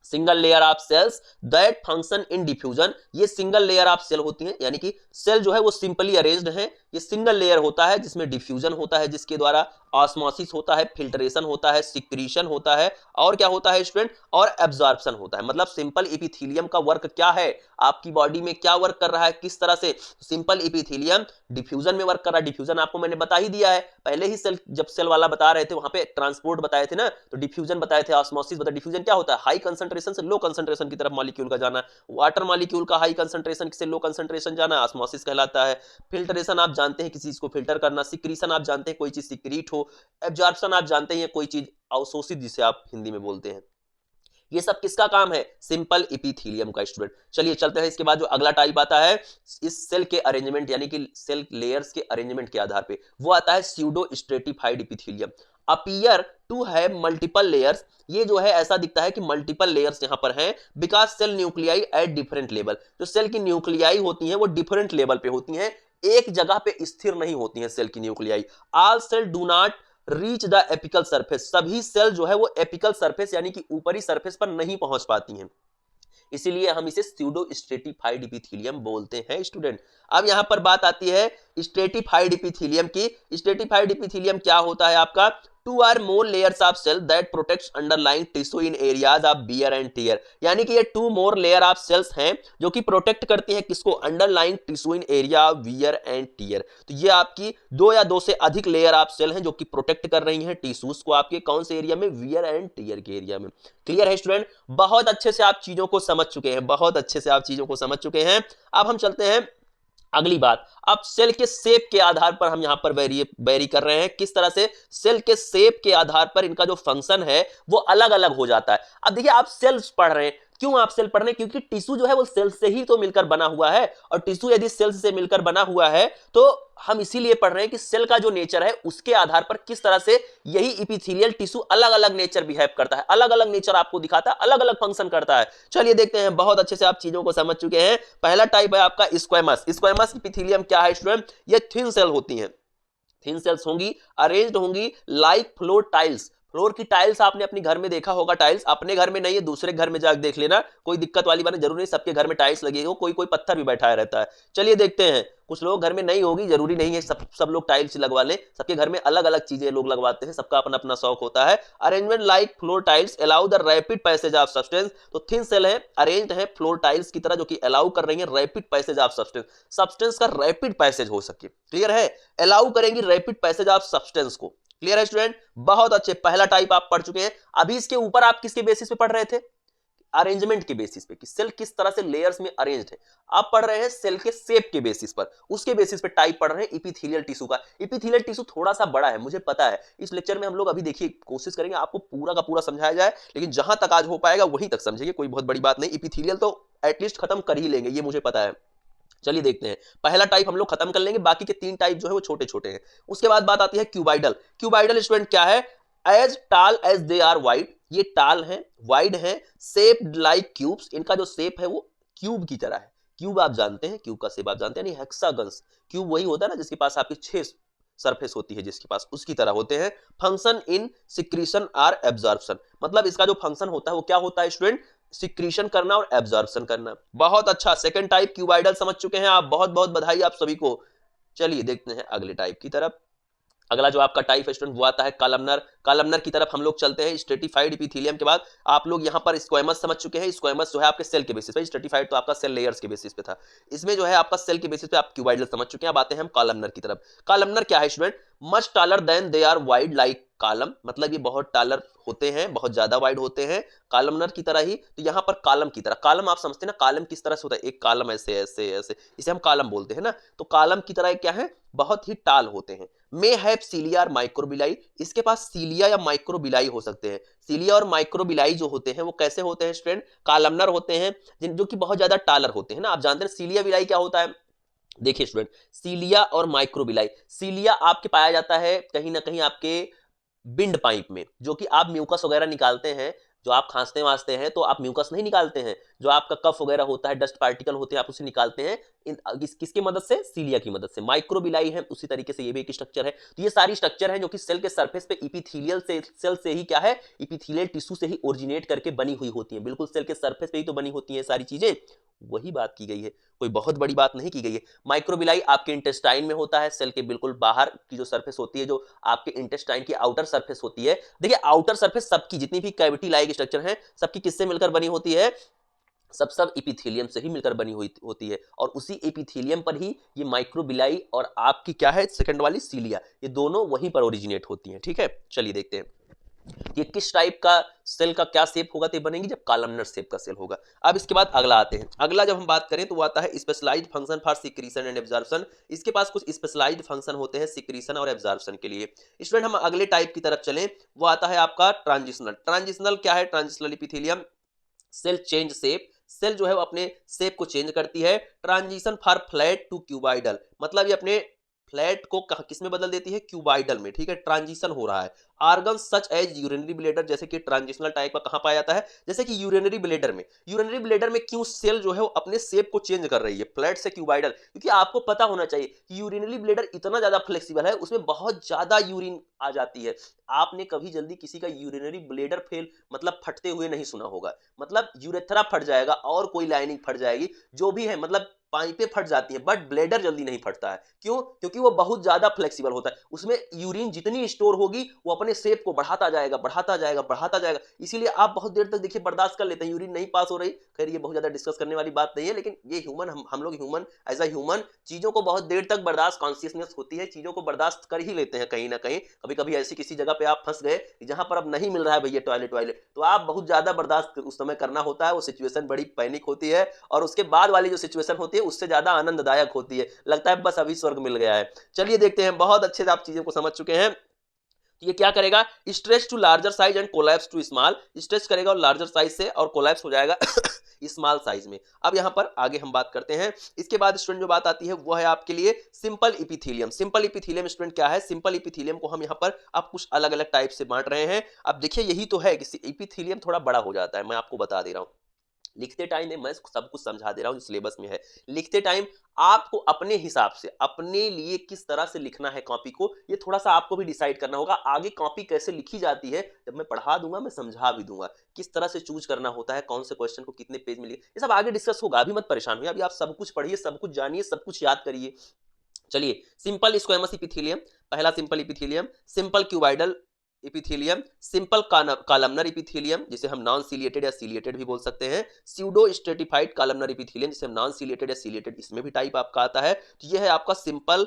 Single layer of cells that function in diffusion. ये सिंगल लेयर ऑफ सेल होती है, यानी कि सेल जो है वो सिंपली अरेंज्ड है। ये सिंगल लेयर होता है जिसमें डिफ्यूजन होता है, जिसके द्वारा ऑस्मोसिस होता है, फिल्ट्रेशन होता है, सिक्रीशन होता है और क्या होता है स्टूडेंट, और एब्जॉर्प्शन होता है। मतलब सिंपल इपिथेलियम का वर्क क्या है, आपकी बॉडी में क्या वर्क कर रहा है, किस तरह से सिंपल इपिथेलियम डिफ्यूजन में वर्क कर रहा है। डिफ्यूजन आपको मैंने बता ही दिया है पहले ही, सेल जब सेल वाला बता रहे थे वहां पे ट्रांसपोर्ट बताए थे ना, तो डिफ्यूजन बताए थे, ऑस्मोसिस बताया। डिफ्यूजन क्या होता है? हाई कंसंट्रेशन से लो कंसंट्रेशन की तरफ मॉलिक्यूल का जाना। वाटर मॉलिक्यूल का हाई कंसंट्रेशन से लो कंसंट्रेशन जाना ऑस्मोसिस कहलाता है। फिल्ट्रेशन आप जानते हैं किसी चीज को फिल्टर करना। सिक्रीशन आप जानते हैं कोई चीज सिक्रीट हो। एब्जॉर्प्शन आप जानते हैं कोई चीज अवशोषित, जिसे आप हिंदी में बोलते हैं। ये सब किसका काम है? सिंपल इपिथेलियम का स्टूडेंट। चलिए चलते हैं, इसके बाद जो अगला टाइप आता है इस सेल के अरेंजमेंट यानी कि सेल लेयर्स के अरेंजमेंट के आधार पे, वो आता है pseudostratified epithelium. Appear to have multiple layers. ये जो है ऐसा दिखता है कि मल्टीपल लेयर्स यहां पर हैं, because cell nuclei at different level. जो सेल की न्यूक्लियाई होती हैं वो डिफरेंट लेवल पे होती हैं, एक जगह पे स्थिर नहीं होती हैं सेल की nuclei. All cell do not reach the apical surface. सभी सेल जो है वो एपिकल सरफेस यानी कि ऊपरी सरफेस पर नहीं पहुंच पाती हैं, इसीलिए हम इसे स्यूडो स्ट्रेटिफाइड इपिथेलियम बोलते हैं स्टूडेंट। अब यहां पर बात आती है स्ट्रेटिफाइड इपिथेलियम की। स्ट्रेटिफाइड इपिथेलियम क्या होता है आपका? Two or more layers of cell that protects underlying tissue in areas of wear and tear. यानी कि ये two more layer of cells हैं जो कि प्रोटेक्ट करती हैं किसको? Underlying tissue in area of wear and tear. तो ये आपकी दो या दो से अधिक लेयर ऑफ सेल हैं जो कि प्रोटेक्ट कर रही हैं टिश्यूज को आपके कौन से एरिया में? वियर एंड टियर के एरिया में। क्लियर है स्टूडेंट? बहुत अच्छे से आप चीजों को समझ चुके हैं, बहुत अच्छे से आप चीजों को समझ चुके हैं। अब हम चलते हैं अगली बात। अब सेल के शेप के आधार पर हम यहां पर वेरी कर रहे हैं, किस तरह से? सेल के शेप के आधार पर इनका जो फंक्शन है वो अलग अलग हो जाता है। अब देखिए आप सेल्स पढ़ रहे हैं, क्यों आप सेल पढ़ रहे हैं? क्योंकि टिश्यू जो है वो सेल से ही तो मिलकर बना हुआ है, और टिश्यू यदि सेल्स से मिलकर बना हुआ है तो हम इसीलिए पढ़ रहे हैं कि सेल का जो नेचर है उसके आधार पर किस तरह से यही इपिथेलियल टिश्यू अलग अलग नेचर बिहेव करता है, अलग अलग नेचर आपको दिखाता है, अलग अलग फंक्शन करता है। चलिए देखते हैं, बहुत अच्छे से आप चीजों को समझ चुके हैं। पहला टाइप है आपका स्क्वैमस। स्क्वैमस इपिथेलियम क्या है स्टूडेंट? ये थिन सेल होती हैं, थिन सेल्स होंगी, अरेंज्ड होंगी लाइक फ्लोर टाइल्स। फ्लोर की टाइल्स आपने अपने घर में देखा होगा, टाइल्स अपने घर में नहीं है दूसरे घर में जाकर देख लेना, कोई दिक्कत वाली बात नहीं, जरूरी नहीं सबके घर में टाइल्स लगी हो, कोई कोई पत्थर भी बैठाया रहता है। चलिए देखते हैं, कुछ लोग घर में नहीं होगी, जरूरी नहीं है सब लोग टाइल्स लगवा ले, सबके घर में अलग अलग चीजें लोग लगवाते हैं, सबका अपना अपना शौक होता है। Arrangement like floor tiles allow the rapid passage of substance. तो थिन सेल है, अरेंज्ड है फ्लोर टाइल्स की तरह, जो कि अलाउ कर रही है rapid passage of substance, substance का रैपिड पैसेज हो सके। क्लियर है? अलाउ करेंगी रैपिड पैसेज ऑफ सब्सटेंस को। क्लियर है स्टूडेंट? बहुत अच्छे, पहला टाइप आप पढ़ चुके हैं। अभी इसके ऊपर आप किसके बेसिस पे पढ़ रहे थे? अरेंजमेंट के बेसिस पे, कि सेल किस तरह से लेयर्स में अरेंज्ड है। आप पढ़ रहे हैं सेल के शेप के बेसिस पर, उसके बेसिस पे टाइप पढ़ रहे हैं इपिथेलियल टिश्यू का। इपिथेलियल टिश्यू थोड़ा सा बड़ा है, मुझे पता है। इस लेक्चर में हम लोग अभी देखिए कोशिश करेंगे आपको पूरा का पूरा समझाया जाए, लेकिन जहां तक आज हो पाएगा वहीं तक समझिए, कोई बहुत बड़ी बात नहीं। इपिथेलियल तो एटलीस्ट खत्म कर ही लेंगे, ये मुझे पता है। चलिए देखते हैं, पहला टाइप हम लोग खत्म कर लेंगे, बाकी के तीन टाइप जो है वो छोटे छोटे हैं। उसके बाद बात आती है क्यूबाइडल। क्यूबाइडल स्टूडेंट क्या है? एज टाल एज दे आर वाइड। ये टाल है, वाइड है, शेप्ड लाइक क्यूब्स। इनका जो शेप है वो क्यूब की तरह है। क्यूब आप जानते हैं, क्यूब का शेप आप जानते हैं, यानी हेक्सागन्स। क्यूब वही होता है ना जिसके पास आपकी 6 सरफेस होती है, जिसके पास उसकी तरह होते हैं। Function in secretion or absorption. मतलब इसका जो फंक्शन होता है वो क्या होता है स्टूडेंट? सिक्रीशन करना और एब्जॉर्प्शन करना। बहुत अच्छा, सेकंड टाइप क्यूबाइडल समझ चुके हैं आप, बहुत बहुत बधाई आप सभी को। चलिए देखते हैं अगले टाइप की तरफ। अगला जो आपका टाइप है स्टूडेंट वो आता है कॉलमनर। कॉलमनर की तरफ हम लोग चलते हैं। स्ट्रेटिफाइड इपिथेलियम के बाद आप लोग यहां पर स्क्वैमस समझ चुके हैं। स्क्वैमस जो है आपके सेल के बेसिस पे, स्ट्रेटिफाइड तो आपका सेल लेयर्स के बेसिस पे था, इसमें जो है आपका सेल के बेसिस पे आप क्यूबाइडल समझ चुके हैं। अब आते हैं हम कॉलमनर की तरफ। कॉलमनर क्या है student? Much taller than they are wide like column, मतलब ये बहुत टालर होते हैं, बहुत ज्यादा वाइड होते हैं कॉलमनर की तरह ही। तो यहाँ पर कॉलम की तरह, कॉलम आप समझते हैं ना, कॉलम किस तरह से होता है, एक कॉलम ऐसे ऐसे ऐसे, इसे हम कॉलम बोलते हैं ना, तो कॉलम की तरह क्या है, बहुत ही टाल होते हैं। मे हैव सीलिया और माइक्रोबिलाई, इसके पास सीलिया या माइक्रोबिलाई हो सकते हैं। सीलिया और माइक्रोबिलाई जो होते हैं वो कैसे होते हैं स्टूडेंट, कॉलमनर होते हैं, जो कि बहुत ज्यादा टालर होते हैं ना। आप जानते हैं सीलिया बिलाई क्या होता है, देखिए स्टूडेंट, सीलिया और माइक्रोबिलाई, सीलिया आपके पाया जाता है कहीं ना कहीं आपके बिंड पाइप में, जो कि आप म्यूकस वगैरह निकालते हैं, जो आप खांसते वांसते हैं तो आप म्यूकस नहीं निकालते हैं, जो आपका कफ वगैरह होता है, डस्ट पार्टिकल होते हैं, आप उसे निकालते हैं किसकी मदद से, सीलिया की मदद से। माइक्रोबिलाई है उसी तरीके से, ये भी एक स्ट्रक्चर है। तो ये सारी स्ट्रक्चर है जो कि सेल के सरफेस पे इपिथेलियल से, सेल से ही क्या है, इपिथेलियल टिश्यू से ही ओरिजिनेट करके बनी हुई होती है, बिल्कुल सेल के सरफेस पे ही तो बनी होती है सारी चीजें, वही बात की गई है, कोई बहुत बड़ी बात नहीं की गई है। माइक्रोबिलाई आपके इंटेस्टाइन में होता है, सेल के बिल्कुल बाहर की जो सरफेस होती है, जो आपके इंटेस्टाइन की आउटर सरफेस होती है। देखिए आउटर सरफेस सबकी जितनी भी कैविटी लाइक स्ट्रक्चर है सबकी किससे मिलकर बनी होती है, सब इपिथेलियम से ही मिलकर बनी हुई होती है, और उसी इपिथेलियम पर ही ये माइक्रोबिलाई और आपकी क्या है सेकंड वाली सीलिया, ये दोनों वहीं पर ओरिजिनेट होती हैं। ठीक है, चलिए देखते हैं ये किस टाइप का सेल का क्या शेप होगा, तो बनेगी जब कॉलमनर शेप का सेल होगा। अब इसके बाद अगला आते हैं, अगला जब हम बात करें तो वो आता है specialised function for secretion and absorption. इसके पास कुछ स्पेशलाइज्ड फंक्शन होते हैं सिक्रीशन और एब्जॉर्प्शन के लिए। स्टूडेंट हम अगले टाइप की तरफ चलें, वो आता है आपका ट्रांजिशनल। ट्रांजिशनल क्या है, transitional epithelium, cell change shape, cell जो है वो अपने शेप को चेंज करती है। Transition for flat to cuboidal, मतलब ये अपने फ्लैट को किस में बदल देती है, क्यूबाइडल में। ठीक है, ट्रांजिशन हो रहा है। Organ such as urinary bladder, जैसे कि ट्रांजिशनल टाइप का कहां पाया जाता है, जैसे कि यूरिनरी ब्लेडर में। यूरिनरी ब्लेडर में क्यों सेल जो है वो अपने शेप को चेंज कर रही है फ्लैट से क्यूबाइडल, क्योंकि आपको पता होना चाहिए कि यूरिनरी ब्लेडर इतना ज्यादा फ्लेक्सिबल है, उसमें बहुत ज्यादा यूरिन आ जाती है। आपने कभी जल्दी किसी का यूरिनरी ब्लेडर फेल मतलब फटते हुए नहीं सुना होगा, मतलब यूरेथ्रा फट जाएगा और कोई लाइनिंग फट जाएगी, जो भी है, मतलब पाइपें फट जाती हैं, बट ब्लेडर जल्दी नहीं फटता है। क्यों, क्योंकि वो बहुत ज्यादा फ्लेक्सिबल होता है, उसमें यूरिन जितनी स्टोर होगी वो अपने शेप को बढ़ाता जाएगा बढ़ाता जाएगा बढ़ाता जाएगा, इसीलिए आप बहुत देर तक देखिए बर्दाश्त कर लेते हैं, यूरिन नहीं पास हो रही। खैर ये बहुत ज्यादा डिस्कस करने वाली बात नहीं है, लेकिन ये ह्यूमन, हम लोग ह्यूमन, एज अ ह्यूमन चीजों को बहुत देर तक बर्दाश्त, कॉन्शियसनेस होती है, चीजों को बर्दाश्त कर ही लेते हैं कहीं ना कहीं। कभी कभी ऐसी किसी जगह पे आप फंस गए जहां पर अब नहीं मिल रहा है भैया टॉयलेट वायलेट, तो आप बहुत ज्यादा बर्दाश्त उस समय करना होता है, वो सिचुएशन बड़ी पैनिक होती है, और उसके बाद वाली जो सिचुएशन होती है उससे ज्यादा आनंददायक होती है, लगता है बस अभी स्वर्ग मिल गया है। चलिए देखते हैं, बहुत अच्छे से आप चीजों को समझ चुके हैं। ये क्या करेगा, stretch to larger size and collapse to small, stretch करेगा और लार्जर साइज से, और कोलैप्स हो जाएगा स्मॉल साइज में। अब यहां पर आगे हम बात करते हैं, इसके बाद स्टूडेंट जो बात आती है वो है आपके लिए simple epithelium. Simple epithelium student क्या है, सिंपल इपिथेलियम को हम यहां पर अब कुछ अलग अलग टाइप से बांट रहे हैं। अब देखिए यही तो है कि इपिथेलियम थोड़ा बड़ा हो जाता है, मैं आपको बता दे रहा हूं, लिखते टाइम में मैं सब कुछ समझा दे रहा हूँ जो सिलेबस में है। लिखते टाइम आपको अपने हिसाब से अपने लिए किस तरह से लिखना है कॉपी को, ये थोड़ा सा आपको भी डिसाइड करना होगा। आगे कॉपी कैसे लिखी जाती है जब मैं पढ़ा दूंगा, मैं समझा भी दूंगा किस तरह से चूज करना होता है, कौन से क्वेश्चन को कितने पेज में लिखे, ये सब आगे डिस्कस होगा, अभी मत परेशान होइए, अभी आप सब कुछ पढ़िए, सब कुछ जानिए, सब कुछ याद करिए। चलिए, सिंपल स्क्वेमस इपिथेलियम, पहला simple epithelium, simple cuboidal epithelium, simple columnar epithelium जिसे हम नॉन सीलिएटेड या सीलिएटेड भी बोल सकते हैं, स्यूडो स्ट्रेटिफाइड कॉलमनर इपिथेलियम जिसे हम नॉन सीलिएटेड या सीलिएटेड, इसमें भी टाइप आपका आता है। तो ये है आपका सिंपल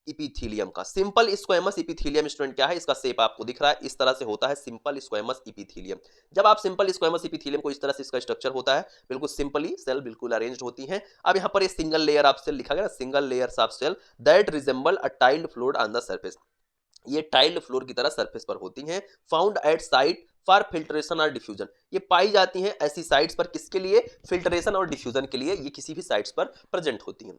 इपिथेलियम का। सिंपल स्क्वेमस इपिथेलियम स्टूडेंट क्या है, इसका शेप आपको दिख रहा है, इस तरह से होता है सिंपल स्क्वेमस इपिथेलियम। जब आप सिंपल स्क्वेमस इपिथेलियम को इस तरह से इसका स्ट्रक्चर होता है, बिल्कुल सिंपली सेल बिल्कुल अरेंज्ड होती हैं। अब यहाँ पर ये सिंगल लेयर ऑफ सेल लिखा गया, single layers of cell that resemble a tiled floor on the surface, ये टाइल्ड फ्लोर की तरह सरफेस पर होती हैं। Found at site for filtration और डिफ्यूजन, ये पाई जाती हैं ऐसी साइट्स पर, किसके लिए, फिल्ट्रेशन और डिफ्यूजन के लिए, ये किसी भी साइट्स पर प्रेजेंट होती हैं।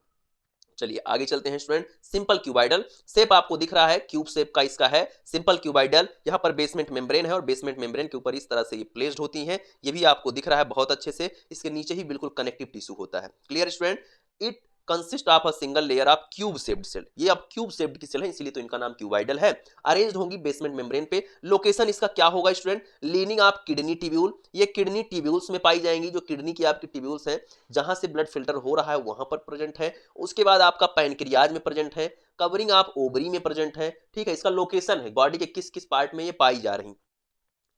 चलिए आगे चलते हैं स्टूडेंट, सिंपल क्यूबाइडल, शेप आपको दिख रहा है क्यूब शेप का इसका है सिंपल क्यूबाइडल। यहाँ पर बेसमेंट मेम्ब्रेन है और बेसमेंट मेम्ब्रेन के ऊपर इस तरह से ये प्लेस्ड होती हैं, ये भी आपको दिख रहा है बहुत अच्छे से, इसके नीचे ही बिल्कुल कनेक्टिव टिश्यू होता है। Clear student, it consist of a single layer of cube shaped cell, ये अब क्यूब शेप्ड की सेल है इसीलिए तो इनका नाम क्यूबाइडल है। अरेंज्ड होंगी बेसमेंट मेम्ब्रेन पे। लोकेशन इसका क्या होगा student, leaning of kidney tubule, ये किडनी ट्यूब्यूल्स में पाई जाएंगी, जो किडनी की आपकी ट्यूब्यूल्स हैं जहां से ब्लड फिल्टर हो रहा है वहां पर प्रेजेंट है। उसके बाद आपका पैनक्रियाज में प्रेजेंट है, कवरिंग ऑफ ओवरी में प्रेजेंट है। ठीक है, इसका लोकेशन है बॉडी के किस किस पार्ट में ये पाई जा रही।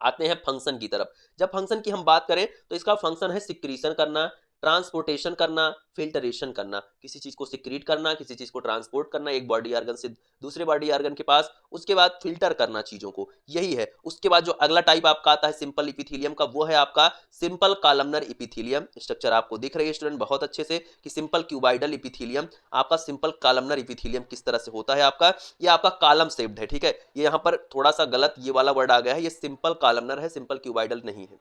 आते हैं फंक्शन की तरफ, जब फंक्शन की हम बात करें तो इसका फंक्शन है सिक्रीशन करना, ट्रांसपोर्टेशन करना, फिल्टरेशन करना, किसी चीज को सिक्रीट करना, किसी चीज को ट्रांसपोर्ट करना एक बॉडी ऑर्गन से दूसरे बॉडी ऑर्गन के पास, उसके बाद फिल्टर करना चीजों को, यही है। उसके बाद जो अगला टाइप आपका आता है सिंपल इपिथेलियम का, वो है आपका सिंपल कॉलमनर इपिथेलियम। स्ट्रक्चर आपको दिख रही है स्टूडेंट बहुत अच्छे से कि सिंपल क्यूबाइडल इपिथेलियम, आपका सिंपल कॉलमनर इपिथेलियम किस तरह से होता है आपका, ये आपका कॉलम शेप्ड है, ठीक है। ये यहाँ पर थोड़ा सा गलत ये वाला वर्ड आ गया है, ये सिंपल कॉलमनर है, सिंपल क्यूबाइडल नहीं है,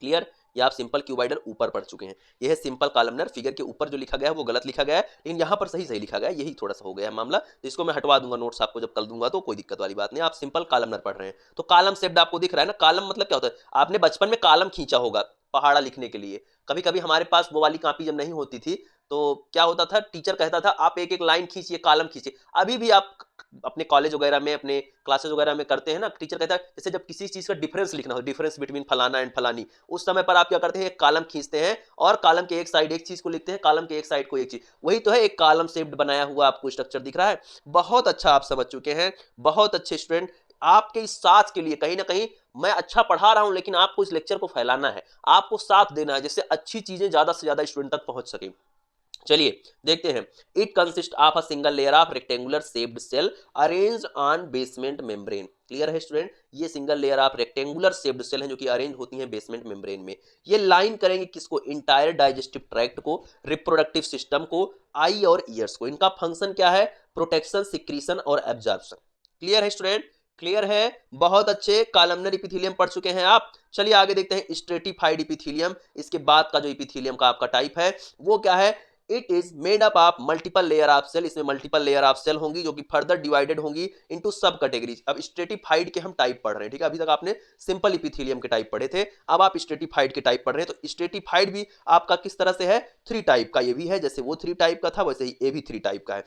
क्लियर। ये आप सिंपल क्यूबाइडल ऊपर पढ़ चुके हैं, ये है सिंपल कॉलमनर। फिगर के ऊपर जो लिखा गया है वो गलत लिखा गया है, लेकिन यहाँ पर सही सही लिखा गया है, यही थोड़ा सा हो गया है मामला। तो इसको मैं हटवा दूंगा नोट्स आपको जब कल दूंगा, तो कोई दिक्कत वाली बात नहीं, आप सिंपल कॉलमनर पढ़ रहे हैं। तो कॉलम शेप्ड आपको दिख रहा है ना, कॉलम मतलब क्या होता है, आपने बचपन में कॉलम खींचा होगा पहाड़ा लिखने के लिए। कभी कभी हमारे पास वो वाली कॉपी जब नहीं होती थी तो क्या होता था, टीचर कहता था आप एक एक लाइन खींचिए, कॉलम खींचिए। अभी भी आप अपने कॉलेज वगैरह में, अपने क्लासेस वगैरह में करते हैं ना, टीचर कहता है जैसे जब किसी चीज का डिफरेंस लिखना हो, डिफरेंस बिटवीन फलाना एंड फलानी, उस समय पर आप क्या करते हैं, एक कॉलम खींचते हैं और कॉलम के एक साइड एक चीज को लिखते हैं, कॉलम के एक साइड को एक चीज। वही तो है एक कॉलम शेप्ड बनाया हुआ आपको स्ट्रक्चर दिख रहा है। बहुत अच्छा आप समझ चुके हैं, बहुत अच्छे स्टूडेंट। आपके इस साथ के लिए कहीं ना कहीं मैं अच्छा पढ़ा रहा हूं, लेकिन आपको इस लेक्चर को फैलाना है, आपको साथ देना है, जिससे अच्छी चीजें ज्यादा से ज्यादा स्टूडेंट तक पहुंच सके। चलिए देखते हैं। It consist of a single layer of rectangular shaped cell arranged on basement membrane. Clear है स्टूडेंट, ये single layer of rectangular shaped cell हैं जो कि अरेंज होती हैं बेसमेंट मेम्ब्रेन में। ये लाइन करेंगे किसको, इंटायर डाइजेस्टिव ट्रैक्ट को, रिप्रोडक्टिव सिस्टम को, आई और ईयर्स को। इनका फंक्शन क्या है, प्रोटेक्शन, सिक्रीशन और एब्जॉर्प्शन। क्लियर है स्टूडेंट, क्लियर है, बहुत अच्छे। कॉलमनर इपिथेलियम पढ़ चुके हैं आप। चलिए आगे देखते हैं स्ट्रेटिफाइड इपिथेलियम। इसके बाद का जो इपिथेलियम का आपका टाइप है वो क्या है, it is made up of multiple layer of cell. इसमें मल्टीपल लेयर ऑफ सेल होंगी जो कि फर्दर डिवाइडेड होंगी इनटू सब कैटेगरीज। अब स्ट्रेटिफाइड के हम टाइप पढ़ रहे हैं, ठीक है। अभी तक आपने सिंपल इपिथेलियम के टाइप पढ़े थे, अब आप स्ट्रेटिफाइड के टाइप पढ़ रहे हैं। तो स्ट्रेटिफाइड भी आपका किस तरह से है, 3 टाइप का ये भी है, जैसे वो 3 टाइप का था वैसे ही ये भी 3 टाइप का है।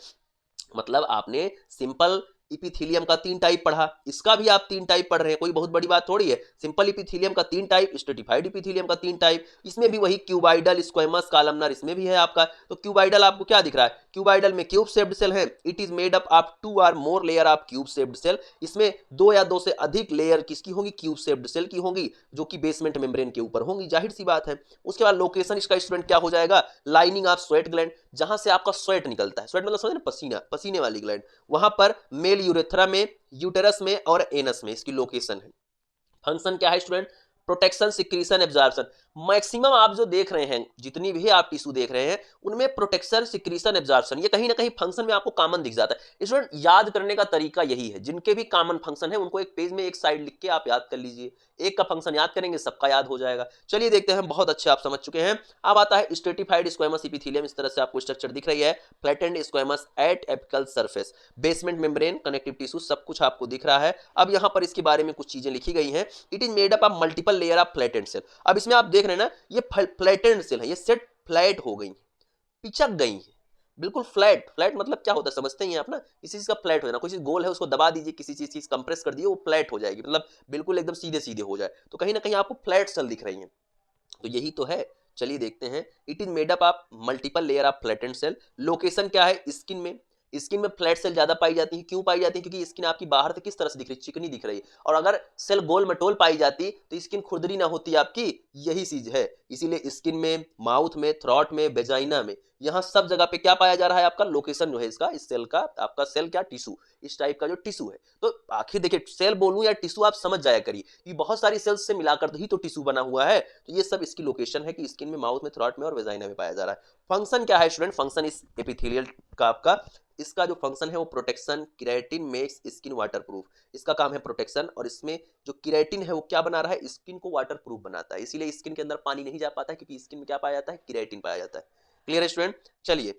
मतलब आपने सिंपल इपिथेलियम का 3 टाइप पढ़ा, इसका भी आप 3 टाइप पढ़ रहे हैं, कोई बहुत बड़ी बात थोड़ी है। सिंपल इपिथेलियम का 3 टाइप, स्ट्रेटिफाइड इपिथेलियम का 3 टाइप, इसमें भी वही क्यूबाइडल, स्क्वेमस, कॉलमनर इसमें भी है आपका। तो क्यूबाइडल आपको क्या दिख रहा है, क्यूबाइडल में क्यूब शेप्ड सेल है। It is made up of 2 और more layer of cube shaped cell. इसमें 2 या 2 से अधिक लेयर किसकी होंगी, क्यूब शेप्ड सेल की होंगी, जो कि बेसमेंट मेम्ब्रेन के ऊपर होंगी, जाहिर सी बात है। उसके बाद लोकेशन इसका स्टूडेंट क्या हो जाएगा, लाइनिंग ऑफ स्वेट ग्लैंड, जहां से आपका स्वेट निकलता है, स्वेट मतलब समझे ना, पसीना, पसीने वाली ग्लैंड, वहां पर मेल यूरेथ्रा में, यूटेरस में और एनस में इसकी लोकेशन है। फंक्शन क्या है student, protection, secretion, absorption. Maximum आप जो देख रहे हैं, जितनी भी आप टिश्यू देख रहे हैं, उनमें प्रोटेक्शन, सिक्रीशन, एब्जॉर्प्शन ये कहीं ना कहीं फंक्शन में आपको कॉमन दिख जाता है। स्टूडेंट याद करने का तरीका यही है, जिनके भी कॉमन फंक्शन है उनको एक पेज में एक साइड लिख के आप याद कर लीजिए, एक का फंक्शन याद करेंगे सबका याद हो जाएगा। चलिए देखते हैं, बहुत अच्छे आप समझ चुके हैं। अब आता है स्ट्रेटिफाइड स्क्वेमस इपिथेलियम। इस तरह से आपको स्ट्रक्चर दिख रही है, flattened squamous at apical surface, basement membrane, connective tissue, सब कुछ आपको दिख रहा है। अब यहाँ पर इसके बारे में कुछ चीजें लिखी गई हैं। It is made up of multiple layer of flattened cell. अब इसमें आप देख रहे हैं ना, ये फ्लैटेंड सेल है, ये सेट फ्लैट हो गई, पिचक गई है, बिल्कुल फ्लैट। फ्लैट मतलब क्या होता है समझते हैं आप ना, किसी चीज का फ्लैट हो जाना, कोई चीज गोल है उसको दबा दीजिए, किसी चीज कंप्रेस कर दिए वो फ्लैट हो जाएगी, मतलब बिल्कुल एकदम सीधे सीधे हो जाए। तो कहीं ना कहीं आपको फ्लैट सेल दिख रही है, तो यही तो है। चलिए देखते हैं। It is made up of multiple layer of flattened cell. Location क्या है, स्किन में। स्किन में फ्लैट सेल ज्यादा पाई जाती है, क्यों पाई जाती है, क्योंकि स्किन आपकी बाहर से किस तरह से दिख रही है, चिकनी दिख रही है। और अगर सेल गोल मटोल पाई जाती तो स्किन खुरदरी ना होती आपकी, यही चीज है। इसीलिए स्किन में, माउथ में, थ्रॉट में, वेजाइना में, यहाँ सब जगह पे क्या पाया जा रहा है, आपका लोकेशन जो है इसका, इस सेल का, आपका सेल क्या, टिश्यू, इस टाइप का जो टिश्यू है। तो आखिर देखिए, सेल बोलूं या टिश्यू आप समझ जाया करिए, ये बहुत सारी सेल्स से मिलाकर ही तो टिश्यू बना हुआ है। तो ये सब इसकी लोकेशन है कि स्किन में, माउथ में, थ्रॉट में और वेजाइना में पाया जा रहा है। फंक्शन क्या है स्टूडेंट, फंक्शन इस एपिथेलियल का आपका, इसका जो फंक्शन है वो protection, keratin makes skin waterproof. इसका काम है प्रोटेक्शन, और इसमें जो केराटिन है वो क्या बना रहा है, स्किन को वाटरप्रूफ बनाता है। इसीलिए स्किन के अंदर पानी नहीं जा पाता है, क्योंकि स्किन में क्या पाया जाता है, केराटिन पाया जाता है। क्लियर है स्टूडेंट। चलिए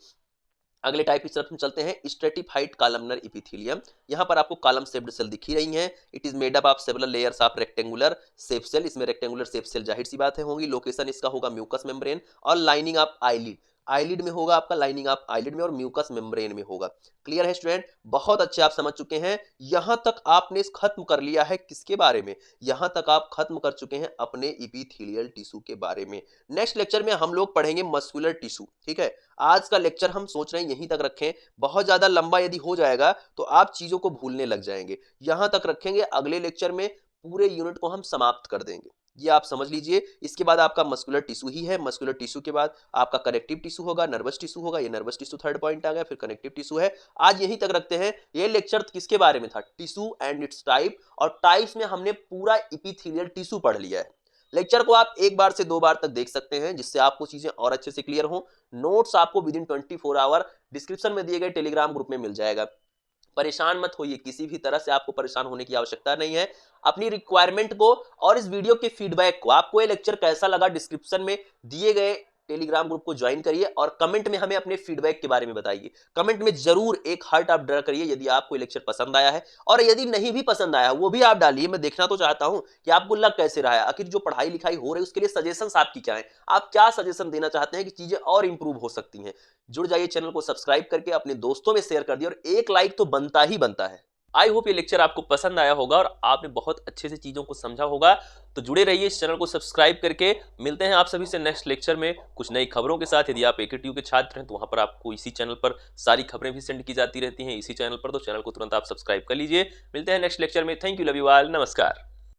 अगले टाइप की तरफ हम चलते हैं, स्ट्रेटिफाइड कॉलमनर इपिथेलियम। यहाँ पर आपको कॉलम शेप्ड सेल दिख ही रही हैं। It is made up of several layers of rectangular shape cell. इसमें रेक्टेंगुलर शेप सेल जाहिर सी बात है होंगी। लोकेशन इसका होगा म्यूकस मेम्ब्रेन और लाइनिंग ऑफ आईलिड। आईलिड में होगा आपका, लाइनिंग ऑफ आईलिड में, और म्यूकस मेम्ब्रेन में होगा। क्लियर है स्टूडेंट, बहुत अच्छे आप समझ चुके हैं। यहां तक आपने खत्म कर लिया है किसके बारे में, यहां तक आप खत्म कर चुके हैं अपने इपिथेलियल टिश्यू के बारे में। नेक्स्ट लेक्चर में हम लोग पढ़ेंगे मस्कुलर टिश्यू, ठीक है। आज का लेक्चर हम सोच रहे हैं यहीं तक रखें, बहुत ज्यादा लंबा यदि हो जाएगा तो आप चीजों को भूलने लग जाएंगे। यहां तक रखेंगे, अगले लेक्चर में पूरे यूनिट को हम समाप्त कर देंगे। ये आप समझ लीजिए। इसके बाद आपका मस्कुलर टिश्यू ही है। मस्कुलर टिश्यू के बाद आपका कनेक्टिव टिश्यू होगा, नर्वस टिश्यू होगा। ये नर्वस टिश्यू थर्ड पॉइंट आ गया, फिर कनेक्टिव टिश्यू है। आज यहीं तक रखते हैं। ये लेक्चर किसके बारे में था? टिश्यू एंड इट्स टाइप, और टाइप्स में हमने पूरा इपिथेलियल टिश्यू पढ़ लिया है। लेक्चर को आप एक बार से 2 बार तक देख सकते हैं, जिससे आपको चीजें और अच्छे से क्लियर हो। नोट्स आपको विद इन 24 आवर डिस्क्रिप्शन में दिए गए टेलीग्राम ग्रुप में मिल जाएगा। परेशान मत होइए, किसी भी तरह से आपको परेशान होने की आवश्यकता नहीं है। अपनी रिक्वायरमेंट को और इस वीडियो के फीडबैक को, आपको ये लेक्चर कैसा लगा, डिस्क्रिप्शन में दिए गए टेलीग्राम ग्रुप को ज्वाइन करिए और कमेंट में हमें अपने फीडबैक के बारे में बताइए। कमेंट में जरूर एक हार्ट आप ड्रा करिए यदि आपको ये लेक्चर पसंद आया है, और यदि नहीं भी पसंद आया वो भी आप डालिए। मैं देखना तो चाहता हूं कि आपको लग कैसे रहा है। आखिर जो पढ़ाई लिखाई हो रही है उसके लिए सजेशंस आपकी क्या है, आप क्या सजेशन देना चाहते हैं कि चीजें और इंप्रूव हो सकती हैं। जुड़ जाइए, चैनल को सब्सक्राइब करके अपने दोस्तों में शेयर कर दिए, और एक लाइक तो बनता ही बनता है। आई होप ये लेक्चर आपको पसंद आया होगा और आपने बहुत अच्छे से चीज़ों को समझा होगा। तो जुड़े रहिए इस चैनल को सब्सक्राइब करके। मिलते हैं आप सभी से नेक्स्ट लेक्चर में कुछ नई खबरों के साथ। यदि आप AKTU के छात्र हैं तो वहाँ पर आपको इसी चैनल पर सारी खबरें भी सेंड की जाती रहती हैं इसी चैनल पर, तो चैनल को तुरंत आप सब्सक्राइब कर लीजिए। मिलते हैं नेक्स्ट लेक्चर में। Thank you, love you all, नमस्कार।